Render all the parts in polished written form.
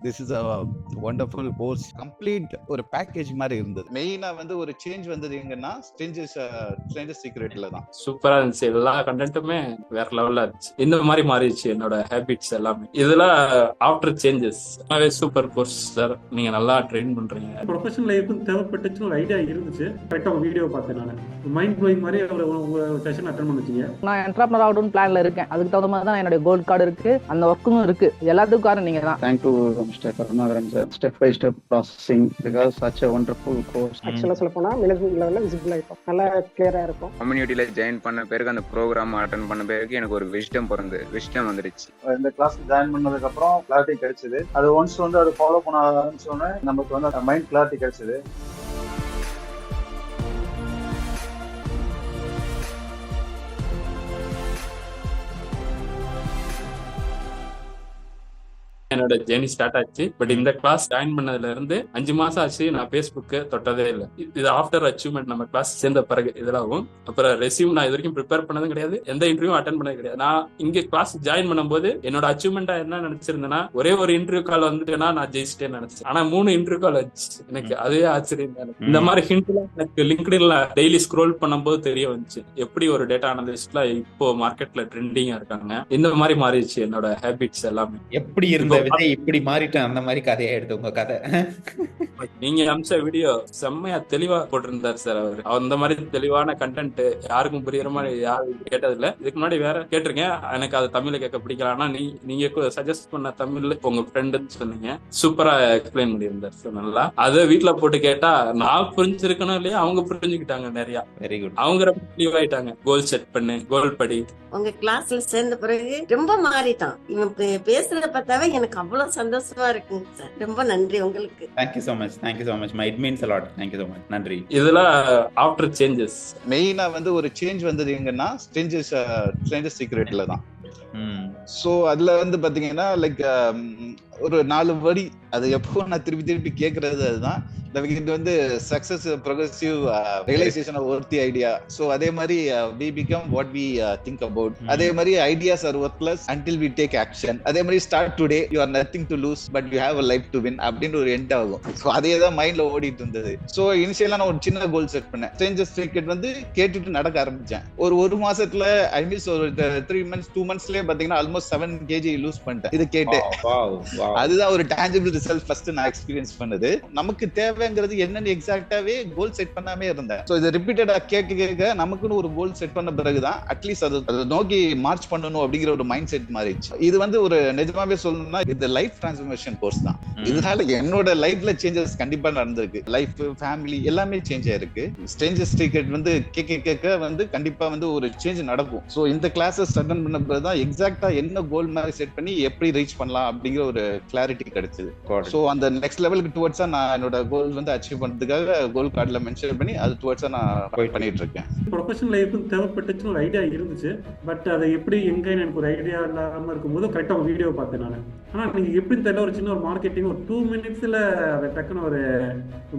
This is a wonderful course. Complete ஒரு package மாதிரி இருந்தது. மெயினா வந்து ஒரு சேஞ்ச் வந்தது எங்கன்னா ஸ்ட்ரேஞ்சர்ஸ் சீக்ரெட்ல தான். சூப்பரா இருந்துச்சு. எல்லா கண்டென்ட்டுமே வேற லெவல்ல இருந்துச்சு. இந்த மாதிரி மாறிடுச்சு என்னோட ஹேபிட்ஸ் எல்லாமே. இதெல்லாம் after changes. Super course sir, நீங்க நல்லா ட்ரெயின் பண்றீங்க. ப்ரொஃபஷனல் லைஃப்க்கு தேவைப்பட்டுச்சுன்னு ஒரு ஐடியா இருந்துச்சு. கரெக்டாக உங்க வீடியோ பார்த்தேன் நான். மைண்ட் ப்ளோயிங் மாதிரி உங்க செஷன் அட்டெண்ட் பண்ணிச்சீங்க. நான் என்ட்ரப்ரனர் ஆகணும்னு பிளான்ல இருக்கேன். அதுக்கு தகுந்த மாதிரி தான் என்னோட கோல்ட் கார்டு இருக்கு, அந்த ஒர்க்கும் இருக்கு. எல்லாத்துக்கும் காரணம் நீங்க தான். Thank you Mr. Karunakaran sir. Step by step processing because such a wonderful course. ஆக்சுவலா சொல்ல போனா மேனேஜ்மெண்ட் லெவல்ல விசிபிள் ஆயிடும், நல்லா கிளியரா இருக்கும். கம்யூனிட்டியில ஜாயின் பண்ண பிறகு அந்த ப்ரோக்ராம் அட்டெண்ட் பண்ண பிறகு எனக்கு ஒரு விஸ்டம் வந்துருச்சு. இந்த கிளாஸ் ஜாயின் பண்ணதுக்கு அப்புறம் கிளாரிட்டி கிடைச்சது. அது ஒன்ஸ் வந்து அது ஃபாலோ பண்ண ஆரம்பிச்சோன்னே நமக்கு வந்து மைண்ட் கிளாரிட்டி கிடைச்சது. என்னோட ஜேர்னி ஸ்டார்ட் ஆச்சு. பட் இந்த கிளாஸ் ஜாயின் பண்ணதுல இருந்து 5 மாசம் ஆச்சு. நான் பேஸ்புக் தொட்டதே இல்லை. இது ஆஃப்டர் அச்சீவ்மெண்ட். நம்ம கிளாஸ் சேர்ந்த பிறகு இதெல்லாம். அப்புறம் ரெசியூம் நான் இது வரைக்கும் ப்ரிப்பேர் பண்ணதும் கிடையாது, எந்த இன்டர்வியூ அட்டன் பண்ணது கிடையாது. நான் இங்க கிளாஸ் ஜாயின் பண்ணும்போது என்னோட அச்சீவ்மெண்டா என்ன நினைச்சிருந்தேன்னா, ஒரே ஒரு இன்டர்வியூ கால் வந்துட்டேன்னா நான் ஜெயிச்சிட்டேன்னு நினைச்சேன். ஆனா 3 இன்டர்வியூ கால் வந்துச்சு. எனக்கு அதே ஆச்சரியம் தான். இந்த மாதிரி ஹிண்ட்லாம் எனக்கு லிங்க்டின்ல டெய்லி ஸ்க்ரோல் பண்ணும்போது தெரிய வந்துச்சு, எப்படி ஒரு டேட்டா அனலிஸ்ட்ல இப்போ மார்க்கெட்ல ட்ரெண்டிங்கா இருக்காங்க. இந்த மாதிரி மாறிடுச்சு என்னோட ஹேபிட்ஸ் எல்லாமே. எப்படி இருந்த விஜய் இப்படி மாறிட்டேன், அந்த மாதிரி கதையா எடுத்து உங்க கதை. நீங்க அம்ச வீடியோ செம்மையா தெளிவா போட்டிருந்தார் சார். அவர் அந்த மாதிரி தெளிவான கண்டென்ட் யாருக்கும் புரியுற மாதிரி யாரும் கேட்டதில்ல. இதுக்கு முன்னாடி வேற கேட்டிருக்கேன், எனக்கு அது தமிழ்ல கேட்க பிடிக்கல. ஆனா நீங்க சஜஸ்ட் பண்ண தமிழ்ல உங்க ஃப்ரெண்டுன்னு சொன்னீங்க, சூப்பரா எக்ஸ்பிளைன் பண்ணியிருந்தார் சார். நல்லா அதை வீட்டுல போட்டு கேட்டா நான் புரிஞ்சிருக்கணும் இல்லையா, அவங்க புரிஞ்சுக்கிட்டாங்க நிறைய. Very good. அவங்க ரொம்ப தெளிவாயிட்டாங்க. கோல் செட் பண்ணு, கோல் படி. உங்க கிளாஸ்ல சேர்ந்த பிறகு ரொம்ப மாறிட்டான். இவன் பேசுறத பார்த்தாவே எனக்கு அவ்வளவு சந்தோஷமா இருக்குங்க சார். ரொம்ப நன்றி உங்களுக்கு. Thank you so much. It means a lot. Thank you so much. நன்றி. இதெல்லாம் ஆஃப்டர் சேஞ்சஸ். மெயினா வந்து ஒரு சேஞ்ச் வந்தது எங்கன்னா ஸ்ட்ரேஞ்சர்ஸ் சீக்ரெட்ல தான். சோ அதுல வந்து பாத்தீங்கன்னா லைக் ஒரு 4 வரி, அது எப்போ நான் திருப்பி கேக்குறது அதுதான். இது வந்து success progressive realisation of worthy idea. So அதே மாதிரி we become what we think about. அதே மாதிரி ideas are worthless until we take action. அதே மாதிரி start today, you are nothing to lose but you have a life to win அப்படின்ற ஒரு end ஆகும். So அதே தான் மைண்ட்ல ஓடிட்டு இருந்தது. சோ இனிஷியலா நான் ஒரு சின்ன கோல் செட் பண்ணேன். ஸ்ட்ரேஞ்சர்ஸ் சீக்ரெட் வந்து கேட்டுட்டு நடக்க ஆரம்பிச்சேன். ஒரு மாசத்துல ஐ மீன்ஸ் ஒரு 3 months 2 monthsலயே பாத்தீங்கன்னா ஆல்மோஸ்ட் 7 kg லூஸ் பண்ணிட்டேன். இது கேட்டு அதுதான் ஒரு டான்ஜிபிள் ரிசல்ட் ஃபர்ஸ்ட் நான் எக்ஸ்பீரியன்ஸ் பண்ணது. நமக்கு தேவைங்கிறது என்னன்னு எக்ஸாக்டாவே கோல் செட் பண்ணாமே இருந்தேன். சோ இது ரிப்பீட்டடா கேட்க நமக்குன்னு ஒரு கோல் செட் பண்ண பிறகுதான் அட்லீஸ்ட் அதை நோக்கி மார்ச் பண்ணணும் அப்படிங்கிற ஒரு மைண்ட் செட் மாறிடுச்சு. இது வந்து ஒரு நிஜமாவே சொல்லணும்னா இது லைஃப் டிரான்ஸ்ஃபர்மேஷன் கோர்ஸ் தான். இதனால என்னோட லைஃப்ல சேஞ்சஸ் கண்டிப்பா நடந்திருக்கு. லைஃப், ஃபேமிலி எல்லாமே சேஞ்ச் ஆயிருக்கு. ஸ்ட்ரேஞ்சர்ஸ் சீக்ரெட் வந்து கேட்க வந்து கண்டிப்பா வந்து ஒரு சேஞ்ச் நடக்கும். சோ இந்த கிளாஸஸ் அட்டெண்ட் பண்ண பிறகுதான் எக்ஸாக்டா என்ன கோல் மாதிரி செட் பண்ணி எப்படி ரீச் பண்ணலாம் அப்படிங்கிற ஒரு கிளாரிட்டி கிடைச்சது. சோ அந்த நெக்ஸ்ட் லெவலுக்கு டுவர்ட்ஸா நான் என்னோட கோல் வந்து அச்சீவ் பண்றதுக்காக கோல் கார்டுல மென்ஷன் பண்ணி அது டுவர்ட்ஸா நான் பண்ணிட்டு இருக்கேன். ப்ரொஃபஷனல் லைஃப்க்கு தேவைப்பட்டுச்சுன்னு ஒரு ஐடியா இருந்துச்சு. பட் அதை எப்படி எங்க எனக்கு ஒரு ஐடியா இல்லாம இருக்கும்போது கரெக்டா ஒரு வீடியோ பார்த்தேன் நான். ஆனா நீங்க எப்படின்னு தெரியல, ஒரு சின்ன ஒரு மார்க்கெட்டிங் ஒரு 2 minutesல அதை டக்குன்னு ஒரு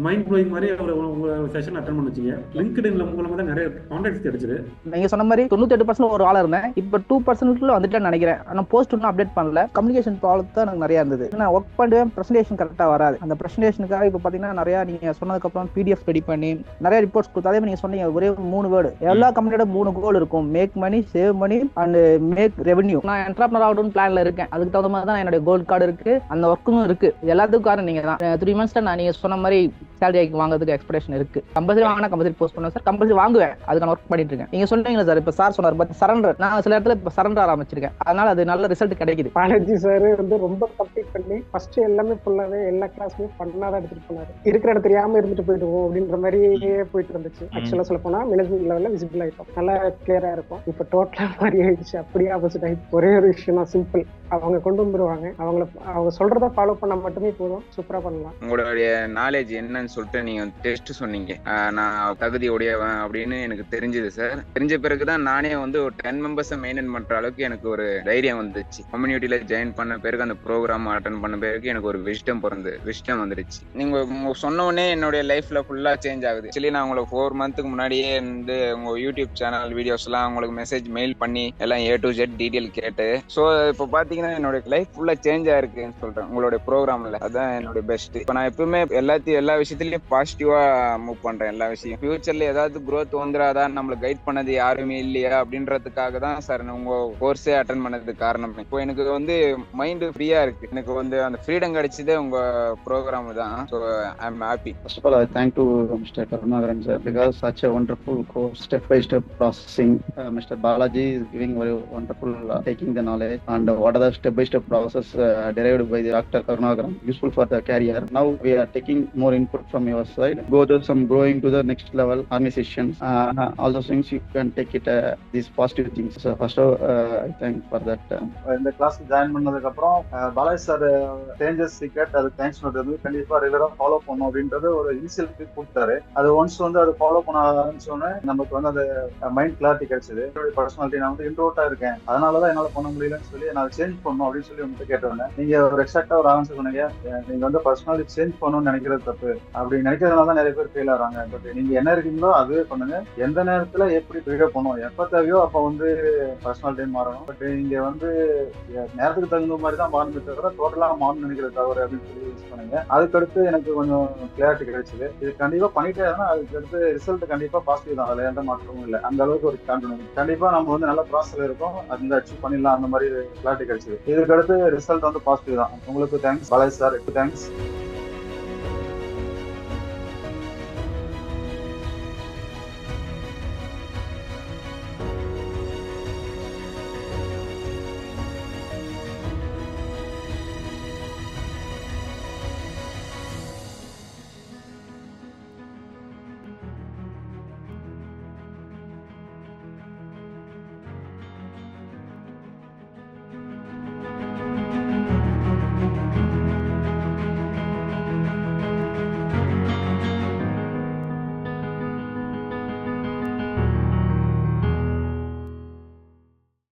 மைண்ட் ப்ளோயிங் மாதிரி உங்க செஷன் அட்டெண்ட் பண்ணிச்சீங்க. லிங்க்டின்ல மூலமா தான் நிறைய கான்டாக்ட்ஸ் கிடைச்சது. நீங்க சொன்ன மாதிரி 98% ஒரு ஆளா இருந்தேன். இப்ப 2% வந்துட்டேன்னு நினைக்கிறேன். ஆனா போஸ்ட் ஒன்னும் அப்டேட் பண்ணல. கம்யூனிகேஷன் ப்ராப்ளம் தான் எனக்கு நிறைய இருந்தது. நான் ஒர்க் பண்ணுவேன், பிரசன்டேஷன் கரெக்டா வராது. அந்த பிரசன்டேஷனுக்காக இப்ப பாத்தீங்கன்னா நிறைய நீங்க சொன்னதுக்கு அப்புறம் PDF ரெடி பண்ணி நிறைய ரிப்போர்ட்ஸ் கொடுத்து, அதே மாதிரி நீங்க சொன்னீங்க ஒரே 3 வேர்டு. எல்லா கம்பெனியோட 3 கோல் இருக்கும்: make money, save money and make revenue. நான் என்ட்ரப்ரனர் ஆகணும்னு பிளான்ல இருக்கேன். அதுக்கு தகுந்த மாதிரி தான் என்னோட கோல்ட் கார்டு இருக்கு, அந்த ஒர்க்கும் இருக்கு. எல்லாத்துக்கும் காரணம் நீங்க தான். 3 months நான் நீங்க சொன்ன மாதிரி சேலரி வாங்குறதுக்கு எக்ஸ்பெக்டேஷன் இருக்கு. கம்பல்சரி வாங்கினா கம்பல்சரி போஸ்ட் பண்ணுவேன் சார். கம்பல்சரி வாங்குவேன். அதுக்கான ஒர்க் பண்ணிட்டு இருக்கேன். நீங்க சொன்னீங்களா சார், இப்ப சார் சொன்னார் பட் சரண்டர். நான் சில இடத்துல இப்ப சரண்டர் ஆரம்பிச்சிருக்கேன். அதனால அது நல்ல ரிசல்ட் கிடைக்குது. பாலாஜி சார் வந்து ரொம்ப கம்ப்ளீட் பண்ணி ஃபர்ஸ்ட் எல்லாமே ஃபுல்லாவே எல்லா கிளாஸுமே பண்ணாதான் எடுத்துட்டு போனாரு. இருக்கிற இடம் தெரியாம இருந்துட்டு போயிடுவோம் அப்படின்ற மாதிரியே போயிட்டு இருந்துச்சு. ஆக்சுவலா சொல்ல போனா மேனேஜ்மெண்ட் லெவல்ல விசிபிள் ஆயிட்டோம், நல்லா கிளியரா இருக்கும். இப்ப டோட்டலா மாறி ஆயிடுச்சு. அப்படியே ஆப்போசிட் ஆயிடுச்சு. ஒரே ஒரு விஷயம் தான், சிம்பிள். அவங்க கொண்டு வந்துருவாங்க. அவங்க சொல்றத ஃபாலோ பண்ணா மட்டுமே போதும், சூப்பரா பண்ணலாம். உங்களுடைய நாலேஜ் என்னன்னு சொல்லிட்டு நீங்க டெஸ்ட் சொன்னீங்க. நான் தகுதி உடையவன் அப்படின்னு எனக்கு தெரிஞ்சது சார். தெரிஞ்ச பிறகுதான் நானே வந்து ஒரு 10 members மெயின்டைன் பண்ற அளவுக்கு எனக்கு ஒரு தைரியம் வந்துச்சு. கம்யூனிட்டியில ஜாயின் பண்ண பிறகு அந்த ப்ரோக்ராம் அட்டெண்ட் பண்ண பிறகு எனக்கு ஒரு விஸ்டம் வந்துருச்சு. நீங்க சொன்ன உடனே என்னுடைய லைஃப்ல ஃபுல்லா சேஞ்ச் ஆகுது. ஆக்சுவலி நான் உங்களுக்கு 4 months முன்னாடியே இருந்து உங்க யூடியூப் சேனல் வீடியோஸ் எல்லாம் உங்களுக்கு மெசேஜ் மெயில் பண்ணி எல்லாம் A to Z டீடைல் கேட்டு, ஸோ இப்போ பாத்தீங்கன்னா என்னோட லைஃப் ஃபுல்லா சேஞ்ச் ஆயிருக்குன்னு சொல்றேன் உங்களுடைய ப்ரோக்ராம்ல. அதான் என்னோட பெஸ்ட். இப்ப நான் எப்பவுமே எல்லா விஷயத்திலயும் பாசிட்டிவா மூவ் பண்றேன். எல்லா விஷயம் ஃபியூச்சர்ல ஏதாவது growth வந்துடாதா, நம்மள கைட் பண்ணது யாருமே இல்லையா அப்படின்றதுக்காக தான் சார் உங்க கோர்ஸே அட்டன் பண்ணதுக்கு காரணம். இப்போ எனக்கு வந்து மைண்ட் ஃப்ரீயா இருக்கு. எனக்கு வந்து அந்த ஃப்ரீடம் கிடைச்சதே உங்க ப்ரோக்ராம் தான். So I am happy. First of all, I thank to Mr. Karunakaran sir because such a wonderful course, step-by-step processing. Mr. Balaji is giving very wonderful taking the knowledge and what are the step-by-step process derived by the Dr. Karunakaran, useful for the career. Now we are taking more input from your side. Go to some growing to the next level organizations. All those things you can take it these positive things. So first of all, I thank for that. இந்த கிளாஸ்க்கு join பண்ணதுக்கு அப்புறம் Balaji sir changes secret அது thanks சொல்றது கண்டிப்பா ரெகுலரா follow பண்ணும் அப்படின்றது ஒரு இனிஷியல் டிப் கொடுத்தாரு. அது ஒன்ஸ் வந்து அது ஃபாலோ பண்ண ஆரம்பிச்சோன்னே நமக்கு வந்து அந்த மைண்ட் கிளாரிட்டி கிடைச்சது. என்னுடைய பர்சனாலிட்டி நான் வந்து இன்ட்ரோட்டா இருக்கேன், அதனாலதான் என்னால பண்ண முடியலன்னு சொல்லி நான் சேஞ்ச் பண்ணணும் அப்படின்னு சொல்லி உங்கள்கிட்ட கேட்டோன்னே நீங்க ஒரு எக்ஸாக்டா ஒரு ஆன்சர் சொன்னீங்க. நீங்க வந்து பர்சனாலிட்டி சேஞ்ச் பண்ணணும்னு நினைக்கிறது தப்பு, அப்படி நினைக்கிறதுனால தான் நிறைய பேர் ஃபெயில் ஆகிறாங்க. பட் நீங்க என்ன இருக்கீங்களோ அதுவே பண்ணுங்க. எந்த நேரத்துல எப்படி பிகப் பண்ணும், எப்ப தேவையோ அப்ப வந்து பர்சனாலிட்டி மாறணும். பட் நீங்க வந்து நேரத்துக்கு தகுந்த மாதிரி தான் மாறணும் தவிர டோட்டலா மாறணும்னு நினைக்கிறது தவறு அப்படின்னு சொல்லி யூஸ் பண்ணுங்க. அதுக்கடுத்து எனக்கு கொஞ்சம் கிளாரிட்டி கிடைச்சது. இது கண்டிப்பா பண்ணிட்டே இருந்தா அதுக்கடுத்து ரிசல்ட் கண்டிப்பா பாசிட்டிவ் தான், அதுல எந்த மாற்றமும் இல்லை. அந்த அளவுக்கு ஒரு கான்ஃபிடன்ஸ் கண்டிப்பா நம்ம வந்து நல்ல ப்ராசஸ்ல இருக்கோம், அது அச்சீவ் பண்ணிடலாம், அந்த மாதிரி கிளாரிட்டி கிடைச்சது. இதுக்கடுத்து ரிசல்ட் வந்து பாசிட்டிவ் தான். உங்களுக்கு தேங்க்ஸ் பாலாஜி சார், தேங்க்ஸ்.